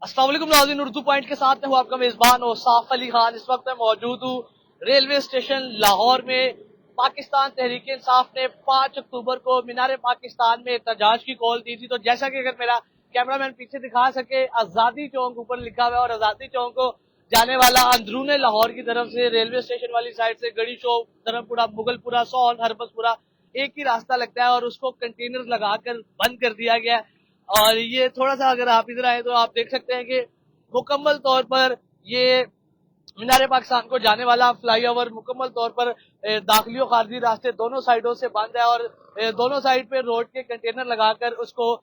अस्सलाम वालेकुम नाज़रीन, उर्दू पॉइंट के साथ में हूँ आपका मेजबान और साफ अली खान। इस वक्त मैं मौजूद हूँ रेलवे स्टेशन लाहौर में। पाकिस्तान तहरीक इंसाफ ने 5 अक्टूबर को मीनार पाकिस्तान में एहतजाज की कॉल दी थी। तो जैसा कि अगर मेरा कैमरामैन पीछे दिखा सके, आजादी चौक ऊपर लिखा हुआ है और आजादी चौक को जाने वाला अंदरून लाहौर की तरफ से रेलवे स्टेशन वाली साइड से गड़ी चौक, धर्मपुरा, मुगलपुरा, सौन, हरबसपुरा एक ही रास्ता लगता है और उसको कंटेनर लगाकर बंद कर दिया गया है। और ये थोड़ा सा अगर आप इधर आए तो आप देख सकते हैं कि मुकम्मल तौर पर ये मीनार पाकिस्तान को जाने वाला फ्लाईओवर मुकम्मल तौर पर दाखिली और खारजी रास्ते दोनों साइडों से बंद है और दोनों साइड पे रोड के कंटेनर लगाकर उसको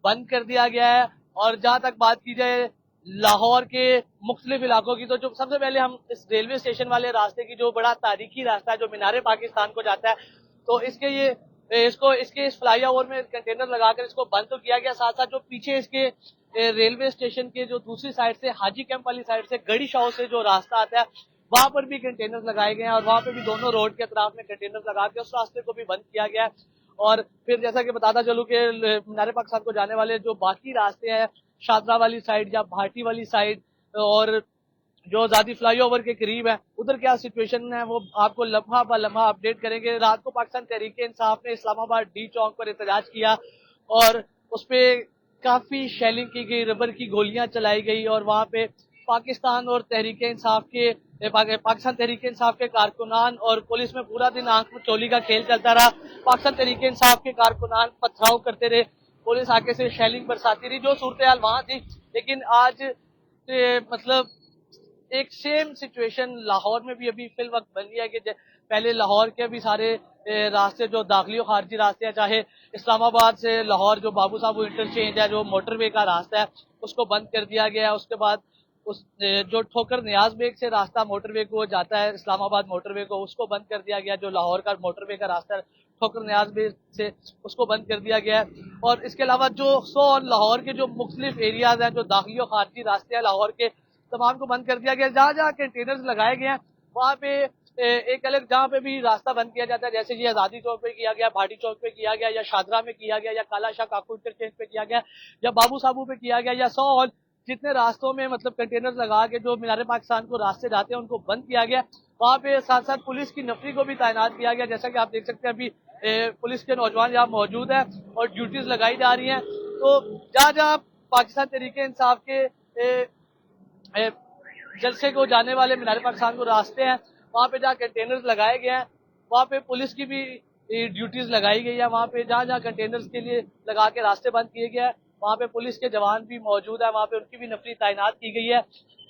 बंद कर दिया गया है। और जहां तक बात की जाए लाहौर के मुख्तलिफ इलाकों की, तो जो सबसे पहले हम इस रेलवे स्टेशन वाले रास्ते की, जो बड़ा तारीखी रास्ता है जो मीनार पाकिस्तान को जाता है, तो इसके इस फ्लाईओवर में कंटेनर लगाकर इसको बंद तो किया गया। साथ साथ जो पीछे इसके रेलवे स्टेशन के जो दूसरी साइड से हाजी कैंप वाली साइड से गड़ी शाह से जो रास्ता आता है, वहां पर भी कंटेनर लगाए गए हैं और वहां पर भी दोनों रोड के अतराफ में कंटेनर लगा के उस रास्ते को भी बंद किया गया है। और फिर जैसा कि बताता चलूं कि मीनार पाकिस्तान को जाने वाले जो बाकी रास्ते हैं, शादरा वाली साइड या भाटी वाली साइड और जो आजादी फ्लाईओवर के करीब है, उधर क्या सिचुएशन है वो आपको लम्हा ब लम्हा अपडेट करेंगे। रात को पाकिस्तान तहरीक इंसाफ ने इस्लामाबाद डी चौक पर एहतजाज किया और उस पर काफी शेलिंग की गई, रबर की गोलियां चलाई गई और वहां पे पाकिस्तान और तहरीक इंसाफ के पाकिस्तान तहरीक इंसाफ के कारकुनान और पुलिस में पूरा दिन आंख में चोली का खेल चलता रहा। पाकिस्तान तहरीक इंसाफ के कारकुनान पथराव करते रहे, पुलिस आके से शेलिंग बरसाती रही। जो सूरत हाल वहां थी, लेकिन आज मतलब एक सेम सिचुएशन लाहौर में भी अभी फिल वक्त बन गया है कि पहले लाहौर के भी सारे रास्ते जो दाखिली और खारजी रास्ते हैं, चाहे इस्लामाबाद से लाहौर जो बाबू साहब इंटरचेंज है, जो मोटरवे का रास्ता है, उसको बंद कर दिया गया है। उसके बाद उस जो ठोकर नियाज बेग से रास्ता मोटरवे को जाता है, इस्लामाबाद मोटरवे को, उसको बंद कर दिया गया। जो लाहौर का मोटरवे का रास्ता है ठोकर नियाज बेग से, उसको बंद कर दिया गया है। और इसके अलावा जो लाहौर के जो मुख्तलिफ एरियाज हैं, जो दाखिली और खारजी रास्ते हैं लाहौर के, तमाम को बंद कर दिया गया। जहाँ जहाँ कंटेनर्स लगाए गए हैं वहाँ पे एक अलग जहाँ पे भी रास्ता बंद किया जाता है, जैसे ये आजादी चौक पे किया गया, भाटी चौक पे किया गया, या शादरा में किया गया, या काला शाह काकू इंटरचेंज पे किया गया, या बाबू साबू पे किया गया, या सौल, जितने रास्तों में मतलब कंटेनर्स लगा के जो मीनार पाकिस्तान को रास्ते जाते हैं उनको बंद किया गया। वहाँ पे साथ साथ पुलिस की नफरी को भी तैनात किया गया। जैसा कि आप देख सकते हैं अभी पुलिस के नौजवान यहाँ मौजूद है और ड्यूटीज लगाई जा रही है। तो जहाँ जहाँ पाकिस्तान तहरीक इंसाफ के जलसे को जाने वाले मीनार पाकिस्तान को रास्ते हैं, वहाँ पे जहाँ कंटेनर्स लगाए गए हैं वहाँ पे पुलिस की भी ड्यूटीज लगाई गई है। वहाँ पे जहाँ जहाँ कंटेनर्स के लिए लगा के रास्ते बंद किए गए हैं वहाँ पे पुलिस के जवान भी मौजूद है, वहाँ पे उनकी भी नफरी तैनात की गई है।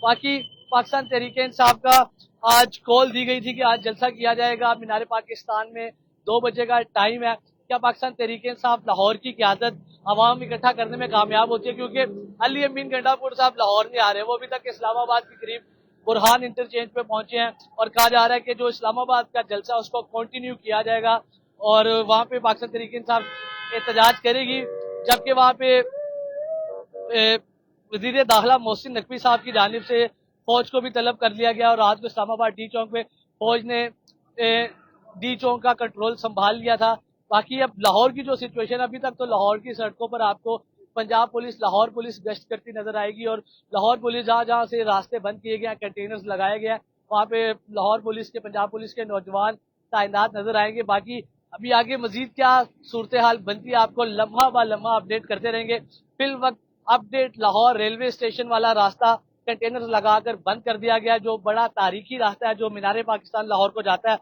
बाकी पाकिस्तान तहरीक इंसाफ का आज कॉल दी गई थी कि आज जलसा किया जाएगा मीनार पाकिस्तान में, 2 बजे का टाइम है। क्या पाकिस्तान तहरीक इंसाफ लाहौर की क़यादत आवाम इकट्ठा करने में कामयाब होती है? क्योंकि अली अमीन गंडापुर साहब लाहौर नहीं आ रहे, वो अभी तक इस्लामाबाद के करीब बुरहान इंटरचेंज पे पहुंचे हैं और कहा जा रहा है कि जो इस्लामाबाद का जलसा उसको कंटिन्यू किया जाएगा और वहां पे पाकिस्तान तहरीक इंसाफ एहतजाज करेगी। जबकि वहां पे वजीर दाखिला मोहसिन नकवी साहब की जानिब से फौज को भी तलब कर लिया गया और रात को इस्लामाबाद डी चौक में फौज ने डी चौक का कंट्रोल संभाल लिया था। बाकी अब लाहौर की जो सिचुएशन, अभी तक तो लाहौर की सड़कों पर आपको पंजाब पुलिस, लाहौर पुलिस गश्त करती नजर आएगी और लाहौर पुलिस जहाँ जहाँ से रास्ते बंद किए गए हैं, कंटेनर्स लगाए गए हैं, वहाँ पे लाहौर पुलिस के, पंजाब पुलिस के नौजवान तैनात नजर आएंगे। बाकी अभी आगे मजीद क्या सूरत हाल बनती है आपको लम्हा ब लम्हा अपडेट करते रहेंगे। फिल वक्त अपडेट लाहौर रेलवे स्टेशन वाला रास्ता कंटेनर्स लगाकर बंद कर दिया गया, जो बड़ा तारीखी रास्ता है जो मीनार पाकिस्तान लाहौर को जाता है,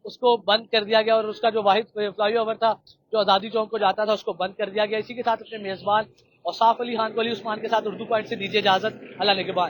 उसको बंद कर दिया गया और उसका जो वाहिद फ्लाईओवर था जो आजादी चौक को जाता था उसको बंद कर दिया गया। इसी के साथ अपने मेजबान और साफ अली खान को अली उस्मान के साथ उर्दू पॉइंट से दीजिए इजाजत। अल्लाह ने के बाद।